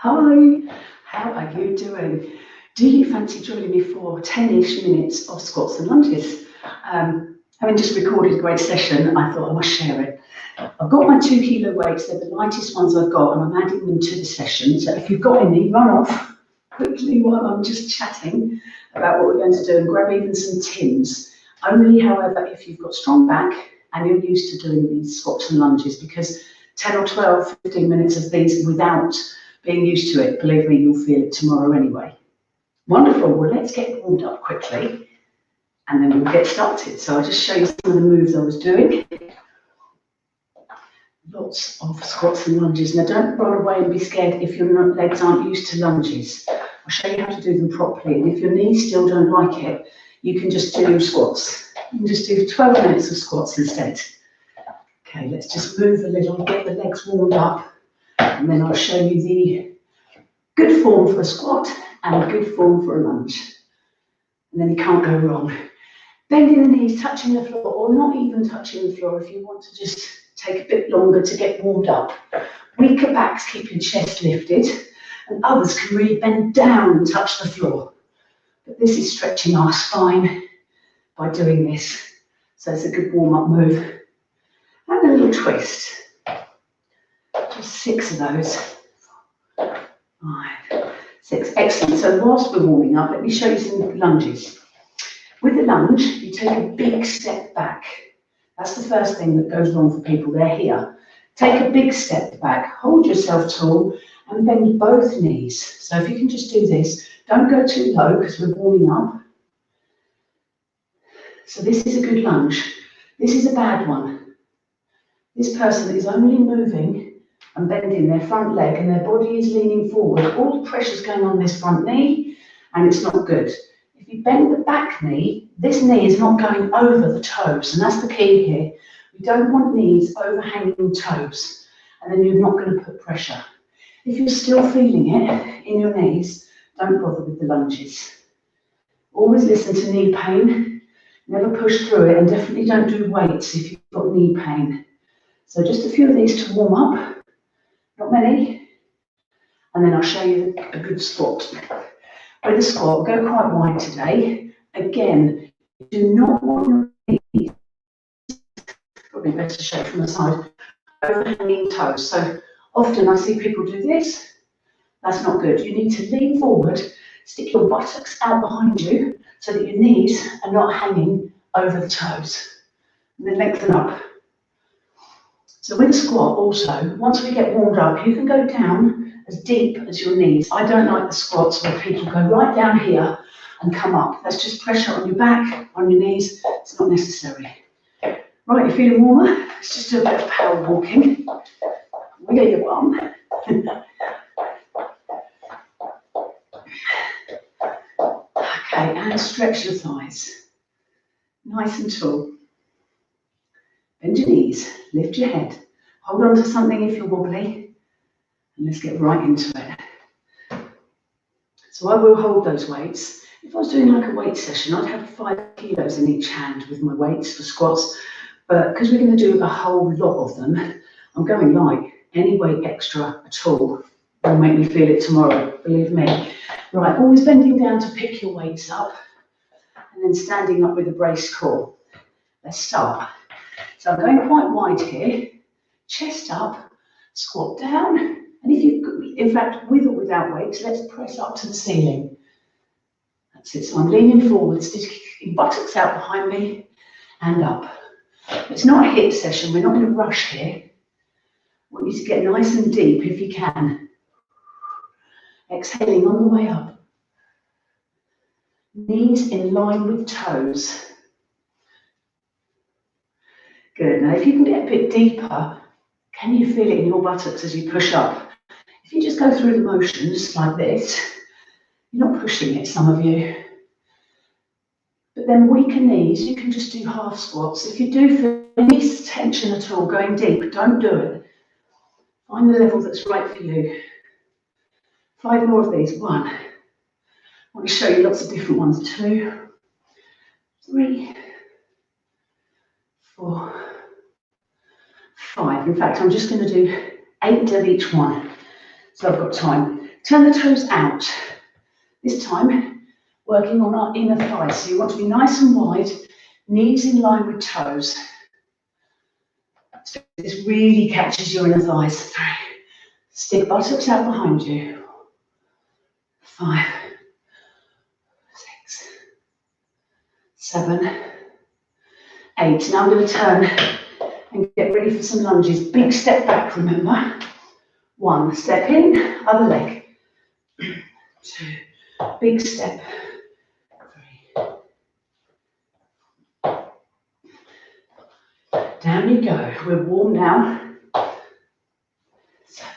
Hi, how are you doing? Do you fancy joining me for 10-ish minutes of squats and lunges? Having just recorded a great session, I thought I must share it. I've got my 2 kilo weights, they're the lightest ones I've got, and I'm adding them to the session. So if you've got any, run off quickly while I'm just chatting about what we're going to do and grab even some tins. Only, however, if you've got strong back and you're used to doing these squats and lunges, because 10 or 12, 15 minutes of these without being used to it, believe me, you'll feel it tomorrow anyway. Wonderful, well, let's get warmed up quickly and then we'll get started. So I'll just show you some of the moves I was doing. Lots of squats and lunges. Now don't run away and be scared if your legs aren't used to lunges. I'll show you how to do them properly, and if your knees still don't like it, you can just do squats. You can just do 12 minutes of squats instead. Okay, let's just move a little, get the legs warmed up, and then I'll show you the good form for a squat and a good form for a lunge. And then you can't go wrong. Bending the knees, touching the floor, or not even touching the floor if you want to just take a bit longer to get warmed up. Weaker backs keep your chest lifted, and others can really bend down and touch the floor. But this is stretching our spine by doing this. So it's a good warm-up move. And a little twist. Just 6 of those. 5, 6, excellent. So whilst we're warming up, let me show you some lunges. With the lunge, you take a big step back. That's the first thing that goes wrong for people. They're here. Take a big step back, hold yourself tall, and bend both knees. So if you can just do this, don't go too low because we're warming up. So this is a good lunge. This is a bad one. This person is only moving and bending their front leg and their body is leaning forward. All the pressure's going on this front knee and it's not good. If you bend the back knee, this knee is not going over the toes, and that's the key here. We don't want knees overhanging toes, and then you're not going to put pressure. If you're still feeling it in your knees, don't bother with the lunges. Always listen to knee pain, never push through it, and definitely don't do weights if you've got knee pain. So just a few of these to warm up, not many, and then I'll show you a good squat. With the squat, go quite wide today. Again, do not want your knees, probably better to show it from the side, overhanging toes. So often I see people do this. That's not good. You need to lean forward, stick your buttocks out behind you so that your knees are not hanging over the toes. And then lengthen up. So with the squat also, once we get warmed up, you can go down as deep as your knees. I don't like the squats where people go right down here and come up. That's just pressure on your back, on your knees. It's not necessary. Right, you're feeling warmer? Let's just do a bit of power walking. Wiggle your bum. Okay, and stretch your thighs. Nice and tall. Bend your knees, lift your head. Hold on to something if you're wobbly. And let's get right into it. So I will hold those weights. If I was doing like a weight session, I'd have 5 kilos in each hand with my weights for squats. But because we're going to do a whole lot of them, I'm going light. Any weight extra at all will make me feel it tomorrow, believe me. Right, always bending down to pick your weights up and then standing up with a braced core. Let's start. So I'm going quite wide here, chest up, squat down, and if you, in fact, with or without weights, let's press up to the ceiling. That's it, so I'm leaning forward, sticking buttocks out behind me, and up. It's not a HIIT session, we're not going to rush here. I want you to get nice and deep if you can. Exhaling on the way up. Knees in line with toes. Good. Now, if you can get a bit deeper, can you feel it in your buttocks as you push up? If you just go through the motions like this, you're not pushing it, some of you. But then weaker knees, you can just do half squats. If you do feel any tension at all going deep, don't do it. Find the level that's right for you. 5 more of these. 1. I want to show you lots of different ones. 2, 3, 4, 5. In fact, I'm just going to do 8 of each one, so I've got time. Turn the toes out. This time, working on our inner thighs. So you want to be nice and wide, knees in line with toes. So this really catches your inner thighs. 3. Stick buttocks out behind you. 5, 6, 7, 8. Now I'm going to turn and get ready for some lunges. Big step back, remember. 1, step in, other leg. 2, big step. 3. Down you go. We're warm now. 7,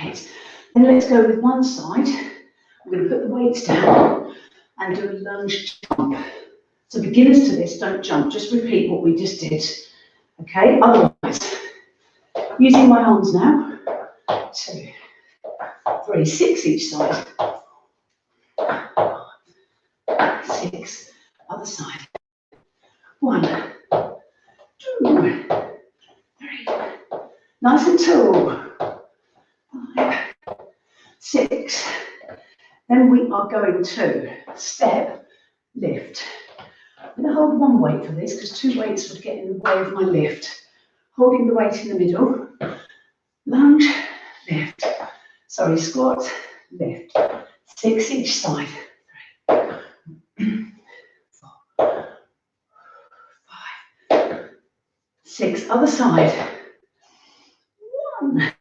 8. Then let's go with one side. I'm going to put the weights down and do a lunge jump. So beginners to this, don't jump. Just repeat what we just did. Okay? Otherwise, using my arms now. 2, 3, 6 each side. 6, other side. 1, 2, 3. Nice and tall. 5, 6. Then we are going to step, lift. I'm going to hold one weight for this because 2 weights would get in the way of my lift. Holding the weight in the middle. Lunge, lift. Sorry, squat, lift. 6 each side. 3, 4, 5, 6. Other side. 1,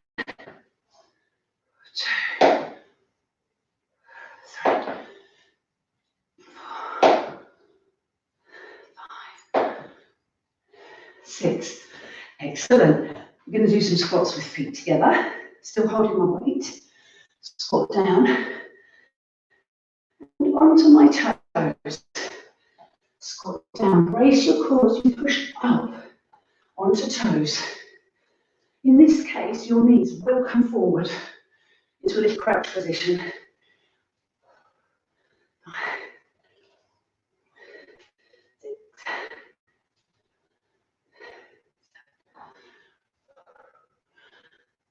2, 3, 4, 5, 6. Excellent. We're going to do some squats with feet together. Still holding my weight. Squat down. And onto my toes. Squat down. Brace your core as you push up onto toes. In this case, your knees will come forward into a little crouch position.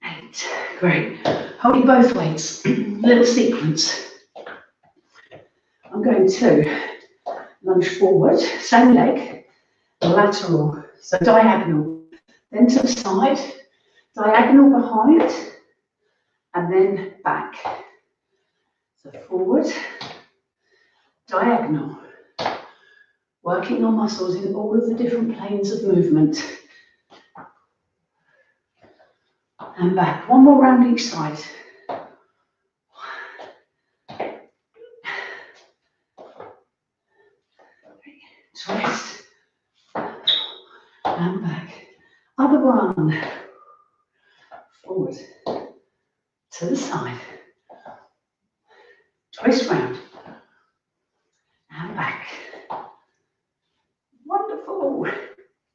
8. Great. Holding both weights. Little sequence. I'm going to lunge forward, same leg, lateral, so diagonal. Then to the side, diagonal behind, and then back. So forward, diagonal. Working on muscles in all of the different planes of movement. And back. One more round each side. Twist. And back. Other one. Forward. To the side. Twist round. And back. Wonderful.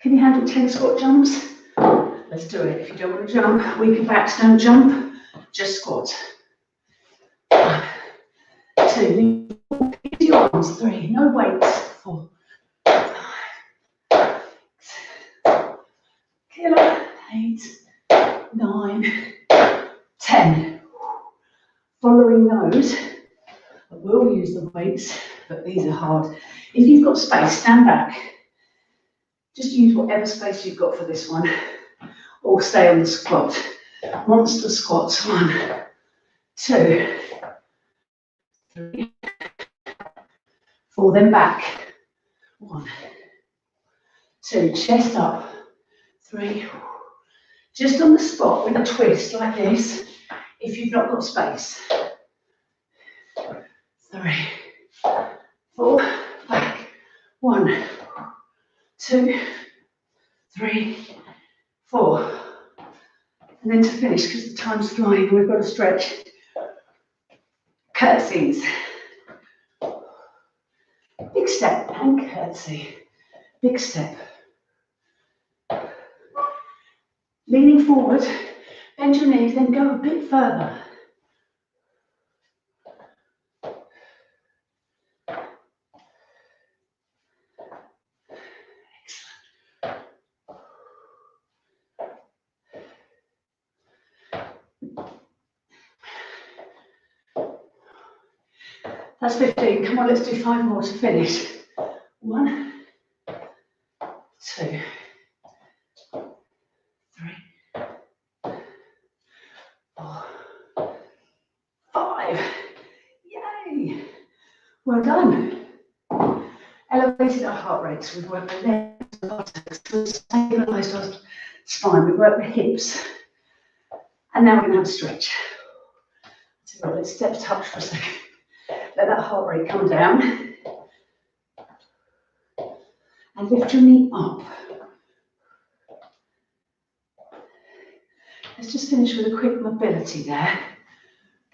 Can you handle 10 squat jumps? Let's do it. If you don't want to jump, weaker backs don't jump, just squat. 1, 2, use your arms. 3, no weights. 4, 5, 6, killer. 8, 9, 10. Following those, I will use the weights, but these are hard. If you've got space, stand back. Just use whatever space you've got for this one. Or stay on the squat. Monster squats. 1, 2, 3, 4. Then back. 1, 2. Chest up. 3. Just on the spot with a twist like this. If you've not got space. 3, 4. Back. 1, 2, 3, 4. And then to finish, because the time's flying, we've got to stretch. Curtsies. Big step and curtsy. Big step. Leaning forward, bend your knees, then go a bit further. That's 15. Come on, let's do 5 more to finish. 1, 2, 3, 4, 5. Yay! Well done. Elevated our heart rates. We've worked the legs, the buttocks, we've stabilised our spine. We've worked the hips. And now we're going to have a stretch. So let's step touch for a second. Let that heart rate come down. And lift your knee up. Let's just finish with a quick mobility there.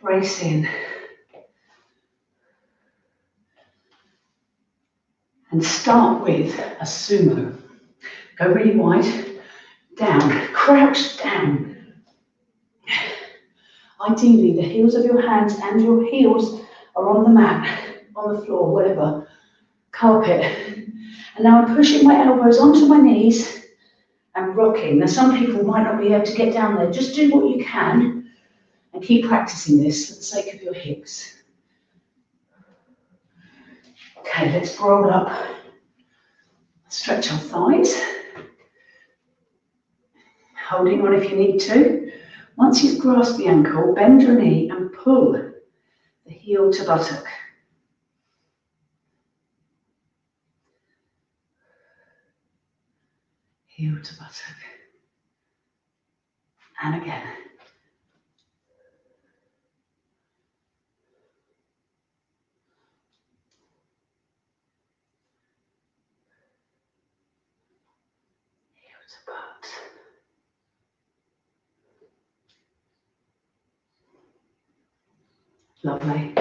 Brace in. And start with a sumo. Go really wide, down, crouch down. Ideally, the heels of your hands and your heels are on the mat, on the floor, whatever, carpet. And now I'm pushing my elbows onto my knees and rocking. Now, some people might not be able to get down there. Just do what you can and keep practicing this for the sake of your hips. Okay, let's roll up. Stretch our thighs. Holding on if you need to. Once you've grasped the ankle, bend your knee and pull the heel to buttock. Heel to buttock. And again. Heel to butt. Lovely.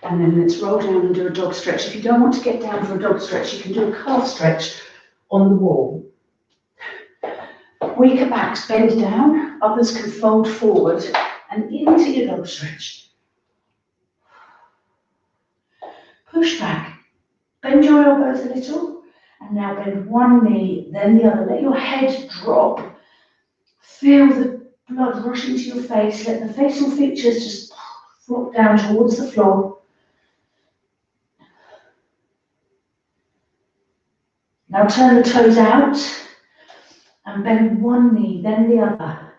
And then let's roll down and do a dog stretch. If you don't want to get down for a dog stretch, you can do a calf stretch on the wall. Weaker backs bend down, others can fold forward and into your dog stretch. Push back, bend your elbows a little, and now bend one knee, then the other. Let your head drop. Feel the blood rush into your face. Let the facial features just flop down towards the floor. Now turn the toes out and bend one knee, then the other.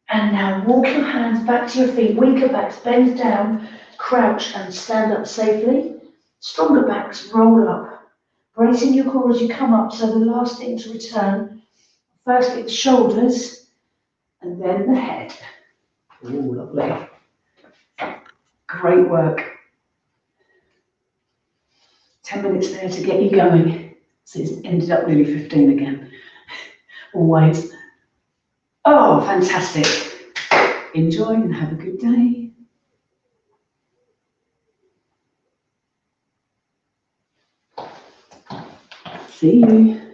And now walk your hands back to your feet. Weaker backs bend down, crouch and stand up safely. Stronger backs roll up. Bracing your core as you come up, so the last thing to return, firstly the shoulders and then the head. Ooh, lovely. Great work. 10 minutes there to get you going. So it's ended up nearly 15 again. Always. Oh, fantastic. Enjoy and have a good day. See you.